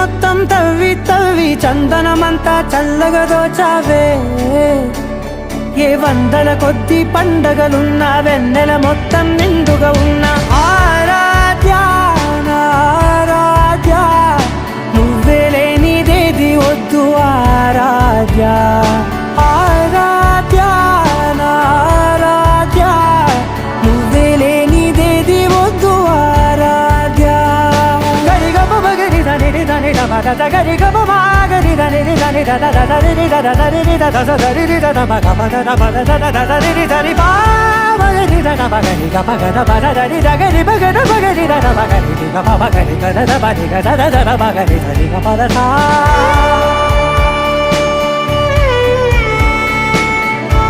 మొత్తం తవ్వి తవ్వి చందనమంతా చల్లగా దోచావే. ఏ వందల కొద్ది పండగలున్నా వెన్నెల మొత్తం నిండుగా ఉన్న ఆరాధ్య నా ఆరాధ్య, నువ్వే లేనిదేది వద్దు ఆరాధ్య. ఆరాధ్య నా ఆరాధ్య, నువ్వే లేనిదేది వద్దు ఆరాధ్య. గరిగమ మగరి దని దని మగ గరి గమ మాగరి దని దని దని దని దని మగ మగ మగ దని దని మగరి దని మగరి గమ గద మగ దని గరి మగ మగరి దని మగరి గమ మగరి గద మగరి గద మగరి దని గమ ద